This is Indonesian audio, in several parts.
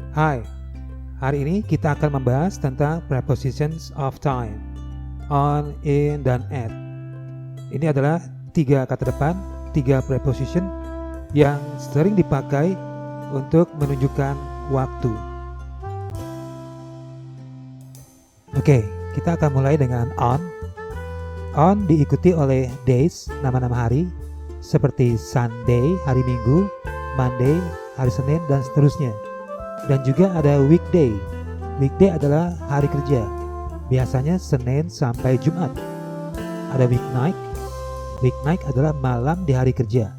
Hai, hari ini kita akan membahas tentang prepositions of time, on, in, dan at. Ini adalah 3 kata depan, 3 preposition yang sering dipakai untuk menunjukkan waktu. Oke, kita akan mulai dengan on. On diikuti oleh days, nama-nama hari, seperti Sunday, hari Minggu, Monday, hari Senin, dan seterusnya. Dan juga ada weekday. Weekday adalah hari kerja, biasanya Senin sampai Jumat. Ada weeknight. Weeknight adalah malam di hari kerja,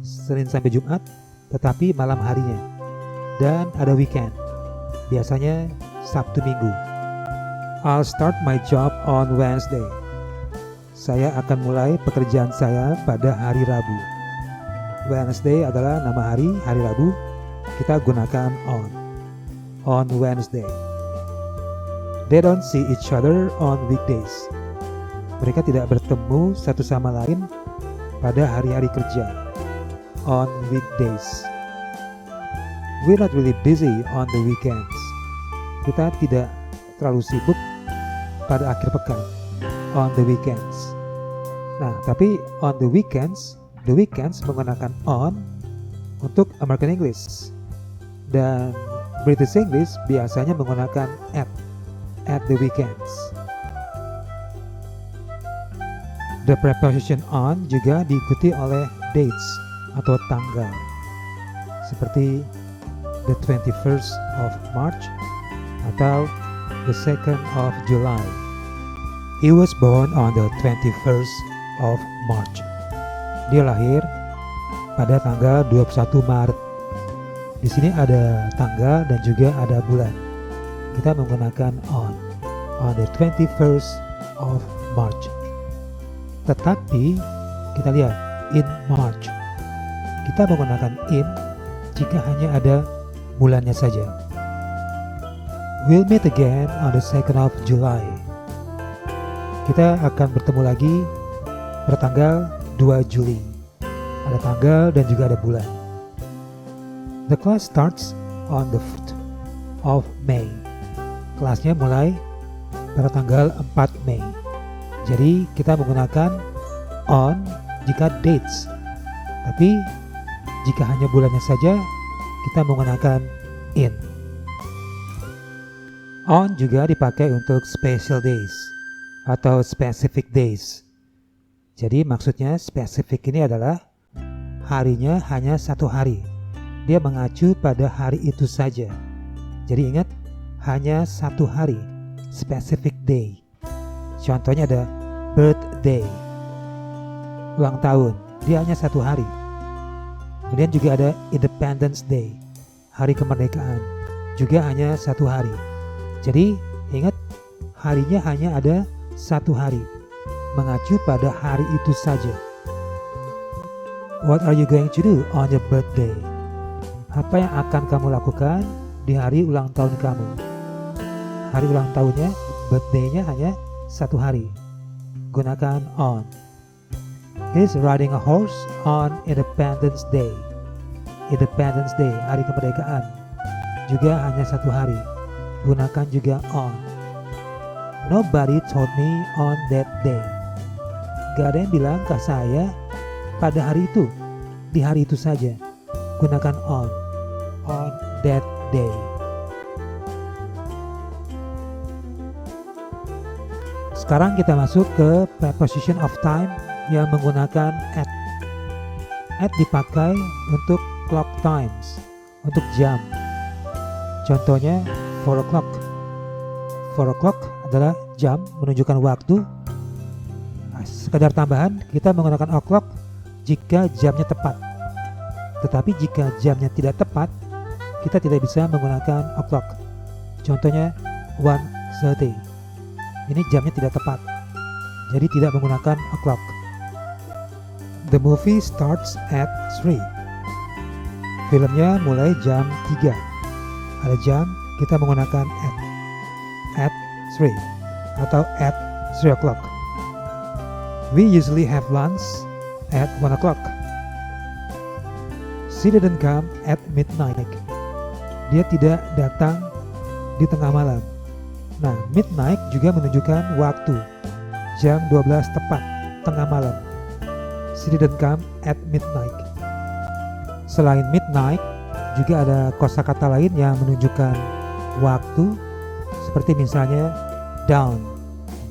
Senin sampai Jumat, tetapi malam harinya. Dan ada weekend, biasanya Sabtu Minggu. I'll start my job on Wednesday. Saya akan mulai pekerjaan saya pada hari Rabu. Wednesday adalah nama hari Rabu. Kita gunakan on Wednesday. They don't see each other on weekdays. Mereka tidak bertemu satu sama lain pada hari-hari kerja, on weekdays. We're not really busy on the weekends. Kita tidak terlalu sibuk pada akhir pekan, on the weekends. Nah, tapi on the weekends menggunakan on untuk American English. Dan British English biasanya menggunakan at the weekends. The preposition on juga diikuti oleh dates atau tanggal, seperti the 21st of March atau the 2nd of July. He was born on the 21st of March. Dia lahir pada tanggal 21 Maret. Di sini ada tanggal dan juga ada bulan. Kita menggunakan on the 21st of March. Tetapi kita lihat in March. Kita menggunakan in jika hanya ada bulannya saja. We'll meet again on the 2nd of July. Kita akan bertemu lagi pada tanggal 2 Juli. Ada tanggal dan juga ada bulan. The class starts on the 4th of May. Kelasnya mulai pada tanggal 4 Mei. Jadi kita menggunakan on jika dates. Tapi jika hanya bulannya saja, kita menggunakan in. On juga dipakai untuk special days atau specific days. Jadi maksudnya spesifik ini adalah harinya hanya satu hari. Dia mengacu pada hari itu saja. Jadi ingat, hanya satu hari, specific day. Contohnya ada birthday, ulang tahun, dia hanya satu hari. Kemudian juga ada Independence Day, hari kemerdekaan, juga hanya satu hari. Jadi ingat, harinya hanya ada satu hari, mengacu pada hari itu saja. What are you going to do on your birthday? Apa yang akan kamu lakukan di hari ulang tahun kamu? Hari ulang tahunnya, birthday-nya hanya satu hari. Gunakan on. He's riding a horse on Independence Day. Independence Day, hari kemerdekaan, juga hanya satu hari. Gunakan juga on. Nobody told me on that day. Gak ada yang bilang ke saya pada hari itu, di hari itu saja. Gunakan on that day. Sekarang kita masuk ke preposition of time yang menggunakan at. At dipakai untuk clock times, untuk jam. Contohnya 4 o'clock. 4 o'clock adalah jam menunjukkan waktu. Sekadar tambahan, kita menggunakan o'clock jika jamnya tepat. Tetapi jika jamnya tidak tepat, kita tidak bisa menggunakan o'clock. Contohnya 1:30. Ini jamnya tidak tepat, jadi tidak menggunakan o'clock. The movie starts at 3. Filmnya mulai jam 3. Ada jam, kita menggunakan at 3 atau at 3 o'clock. We usually have lunch at 1 o'clock. She didn't come at midnight. dia tidak datang di tengah malam. Nah, midnight juga menunjukkan waktu, jam 12 tepat, tengah malam. She didn't come at midnight. Selain midnight, juga ada kosakata lain yang menunjukkan waktu, seperti misalnya dawn.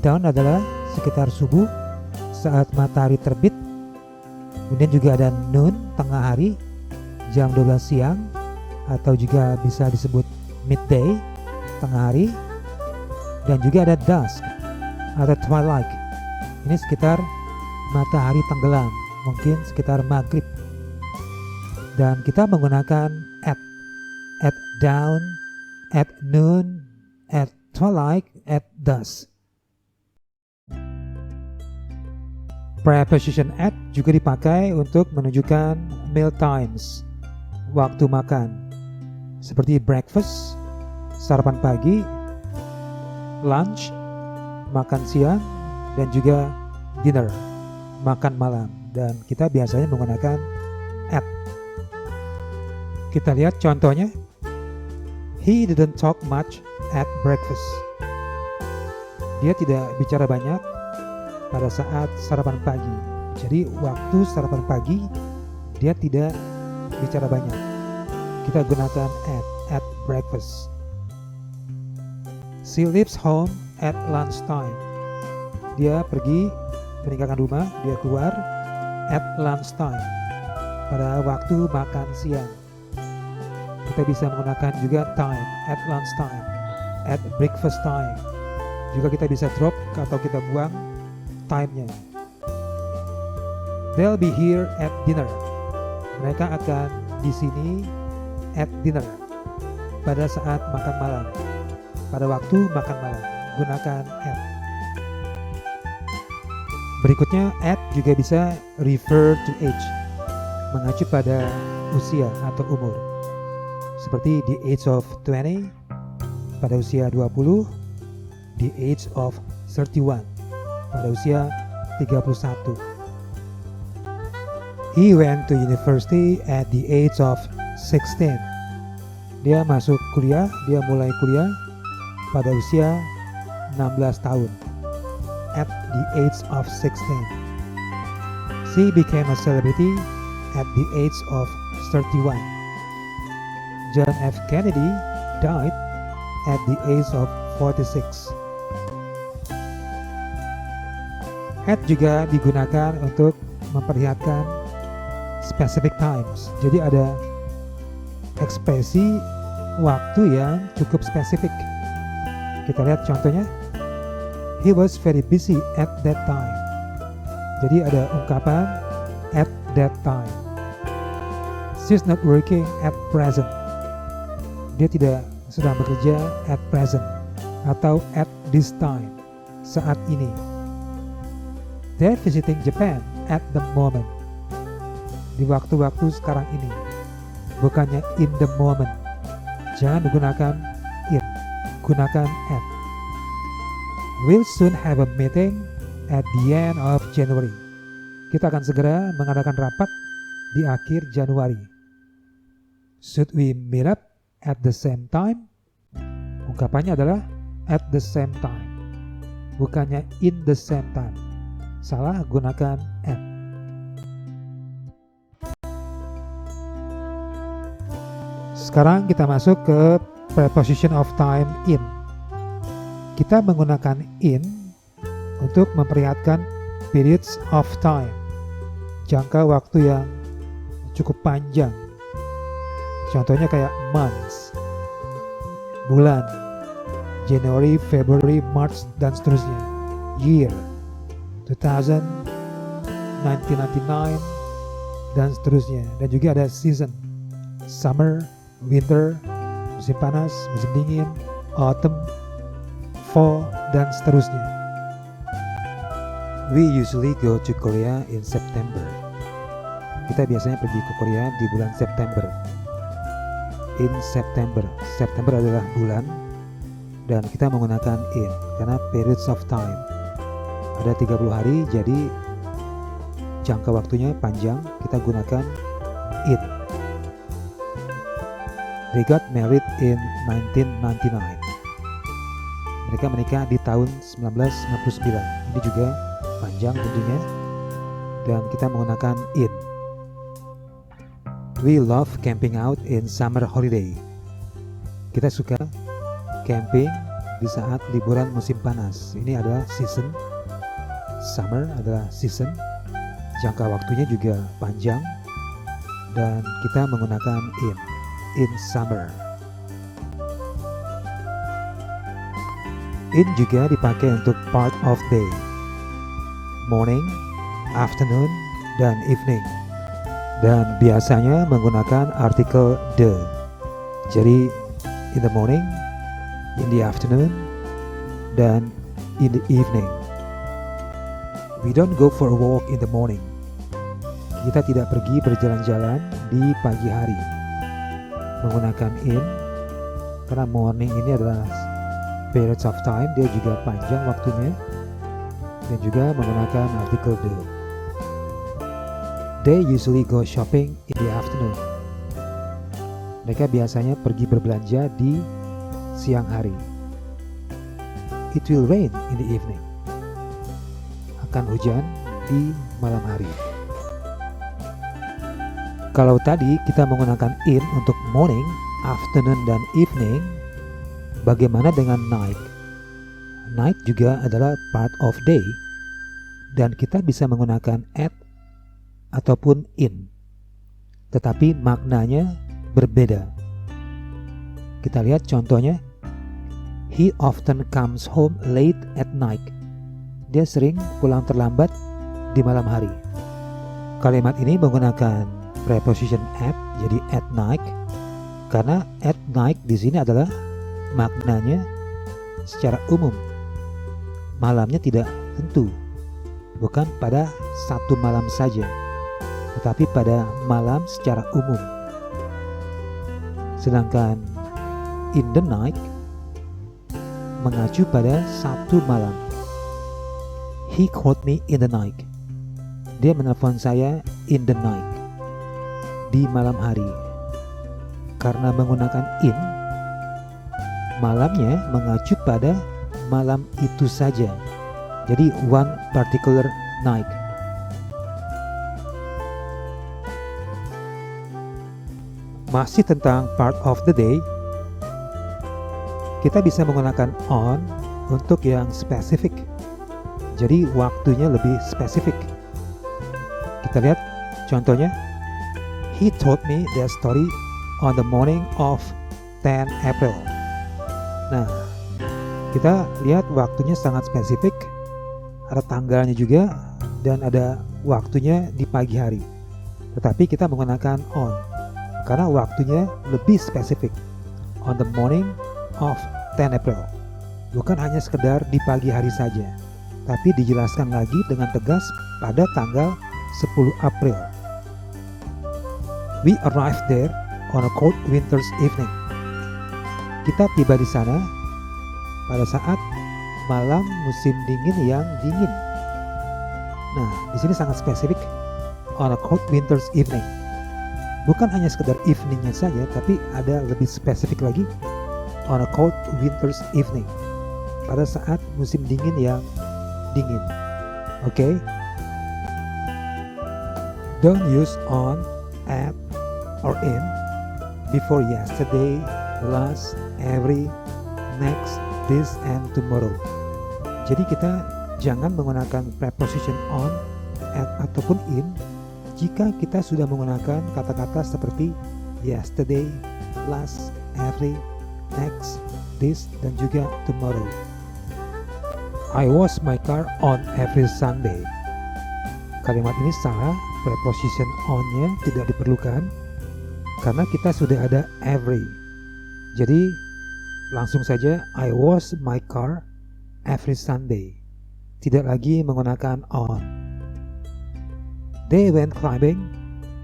Dawn adalah sekitar subuh saat matahari terbit. Kemudian juga ada noon, tengah hari, jam 12 siang, atau juga bisa disebut midday, tengah hari. Dan juga ada dusk atau twilight. Ini sekitar matahari tenggelam, mungkin sekitar maghrib. Dan kita menggunakan at dawn, at noon, at twilight, at dusk. Preposition at juga dipakai untuk menunjukkan meal times, waktu makan, seperti breakfast, sarapan pagi, lunch, makan siang, dan juga dinner, makan malam. Dan kita biasanya menggunakan at. Kita lihat contohnya. He didn't talk much at breakfast. Dia tidak bicara banyak pada saat sarapan pagi. Jadi waktu sarapan pagi dia tidak bicara banyak. Kita gunakan at breakfast. She leaves home at lunchtime. Dia pergi meninggalkan rumah, dia keluar at lunchtime, pada waktu makan siang. Kita bisa menggunakan juga time, at lunchtime, at breakfast time. Juga kita bisa drop atau kita buang time-nya. They'll be here at dinner. Mereka akan di sini at dinner, pada saat makan malam, pada waktu makan malam. Gunakan at. Berikutnya, at juga bisa refer to age, mengacu pada usia atau umur. Seperti the age of 20, pada usia 20, the age of 31, pada usia 31. He went to university at the age of 16. Dia masuk kuliah, dia mulai kuliah pada usia 16 tahun. At the age of 16. She became a celebrity at the age of 31. John F. Kennedy died at the age of 46. At juga digunakan untuk memperlihatkan specific times. Jadi ada ekspresi waktu yang cukup spesifik. Kita lihat contohnya. He was very busy at that time. Jadi ada ungkapan at that time. She's not working at present. Dia tidak sedang bekerja at present atau at this time, saat ini. They're visiting Japan at the moment. Di waktu-waktu sekarang ini, bukannya in the moment. Jangan menggunakan in, gunakan at. We'll soon have a meeting at the end of January. Kita akan segera mengadakan rapat di akhir Januari. Should we meet up at the same time? Ungkapannya adalah at the same time, bukannya in the same time. Salah, gunakan at. Sekarang kita masuk ke preposition of time in. Kita menggunakan in untuk memperlihatkan periods of time, jangka waktu yang cukup panjang. Contohnya kayak months, bulan, January, February, March, dan seterusnya. Year, 2000, 1999, dan seterusnya. Dan juga ada season, summer, winter, musim panas, musim dingin, autumn, fall, dan seterusnya. We usually go to Korea in September. Kita biasanya pergi ke Korea di bulan September. In September. September adalah bulan dan kita menggunakan in karena periods of time. Ada 30 hari, jadi jangka waktunya panjang, kita gunakan in. They got married in 1999. Mereka menikah di tahun 1999. Ini juga panjang tentunya. Dan kita menggunakan in. We love camping out in summer holiday. Kita suka camping di saat liburan musim panas. Ini adalah season. Summer adalah season. Jangka waktunya juga panjang. Dan kita menggunakan in summer. In juga dipakai untuk part of day. Morning, afternoon, dan evening. Dan biasanya menggunakan artikel the. Jadi in the morning, in the afternoon, dan in the evening. We don't go for a walk in the morning. Kita tidak pergi berjalan-jalan di pagi hari. Menggunakan in, karena morning ini adalah periods of time, dia juga panjang waktunya. Dan juga menggunakan artikel the. They usually go shopping in the afternoon. Mereka biasanya pergi berbelanja di siang hari. It will rain in the evening. Akan hujan di malam hari. Kalau tadi kita menggunakan in untuk morning, afternoon, dan evening, bagaimana dengan night? Night juga adalah part of day, dan kita bisa menggunakan at ataupun in, tetapi maknanya berbeda. Kita lihat contohnya. He often comes home late at night. Dia sering pulang terlambat di malam hari. Kalimat ini menggunakan preposition at, jadi at night, karena at night di sini adalah maknanya secara umum. Malamnya tidak tentu, bukan pada satu malam saja, tetapi pada malam secara umum. Sedangkan in the night mengacu pada satu malam. He called me in the night. Dia menelpon saya in the night, di malam hari. Karena menggunakan in, malamnya mengacu pada malam itu saja. Jadi one particular night. Masih tentang part of the day, kita bisa menggunakan on untuk yang spesifik. Jadi waktunya lebih spesifik. Kita lihat contohnya. He told me that story on the morning of 10 April. Nah, kita lihat waktunya sangat spesifik. Ada tanggalnya juga dan ada waktunya di pagi hari. Tetapi kita menggunakan on karena waktunya lebih spesifik. On the morning of 10 April. Bukan hanya sekedar di pagi hari saja, tapi dijelaskan lagi dengan tegas pada tanggal 10 April. We arrived there on a cold winter's evening. Kita tiba di sana pada saat malam musim dingin yang dingin. Nah, di sini sangat spesifik. On a cold winter's evening. Bukan hanya sekedar eveningnya saja, tapi ada lebih spesifik lagi. On a cold winter's evening. Pada saat musim dingin yang dingin. Oke? Don't use on, at, or in before yesterday, last, every, next, this, and tomorrow. Jadi kita jangan menggunakan preposition on, at, ataupun in jika kita sudah menggunakan kata-kata seperti yesterday, last, every, next, this, dan juga tomorrow. I wash my car on every Sunday. Kalimat ini salah, preposition on-nya tidak diperlukan karena kita sudah ada every. Jadi langsung saja I wash my car every Sunday. Tidak lagi menggunakan on. They went climbing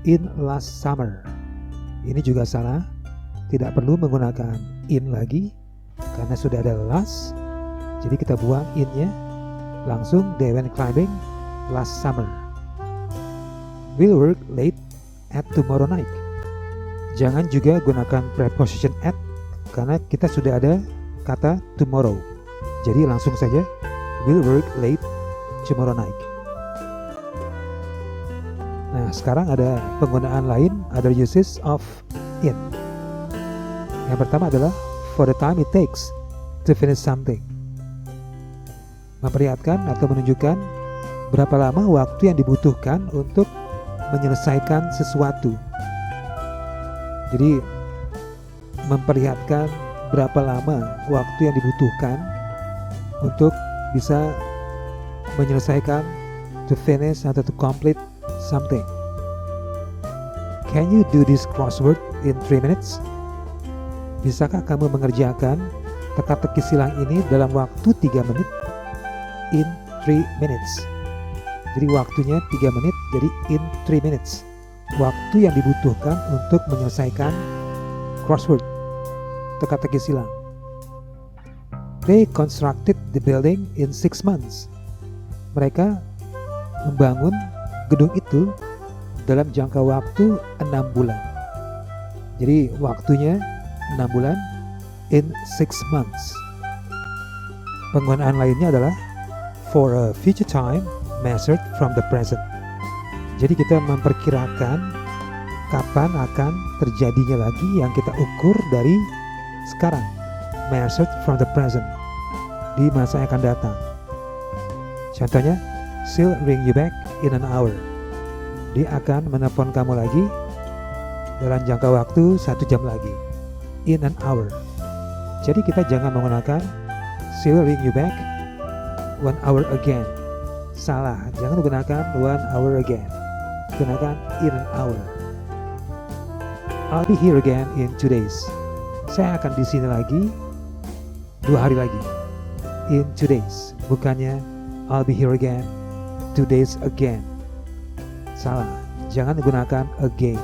in last summer. Ini juga salah. Tidak perlu menggunakan in lagi karena sudah ada last. Jadi kita buang in-nya. Langsung they went climbing last summer. We'll work late at tomorrow night. Jangan juga gunakan preposition at karena kita sudah ada kata tomorrow. Jadi langsung saja will work late tomorrow night. Nah, sekarang ada penggunaan lain, other uses of it. Yang pertama adalah for the time it takes to finish something. Memperlihatkan atau menunjukkan berapa lama waktu yang dibutuhkan untuk menyelesaikan sesuatu. Jadi memperlihatkan berapa lama waktu yang dibutuhkan untuk bisa menyelesaikan, to finish atau to complete something. Can you do this crossword in 3 minutes? Bisakah kamu mengerjakan teka-teki silang ini dalam waktu 3 menit? In 3 minutes. Jadi waktunya 3 menit, jadi in 3 minutes. Waktu yang dibutuhkan untuk menyelesaikan crossword, teka-teki silang. They constructed the building in 6 months. Mereka membangun gedung itu dalam jangka waktu 6 bulan. Jadi waktunya 6 bulan in 6 months. Penggunaan lainnya adalah for a future time measured from the present. Jadi kita memperkirakan kapan akan terjadinya lagi yang kita ukur dari sekarang, measured from the present, di masa yang akan datang. Contohnya, she'll ring you back in an hour. Dia akan menelpon kamu lagi dalam jangka waktu 1 jam lagi, in an hour. Jadi kita jangan menggunakan she'll ring you back 1 hour again. Salah, jangan gunakan 1 hour again. Gunakan in an hour. I'll be here again in 2 days. Saya akan di sini lagi 2 hari lagi. In 2 days. Bukannya I'll be here again 2 days again. Salah, jangan gunakan again.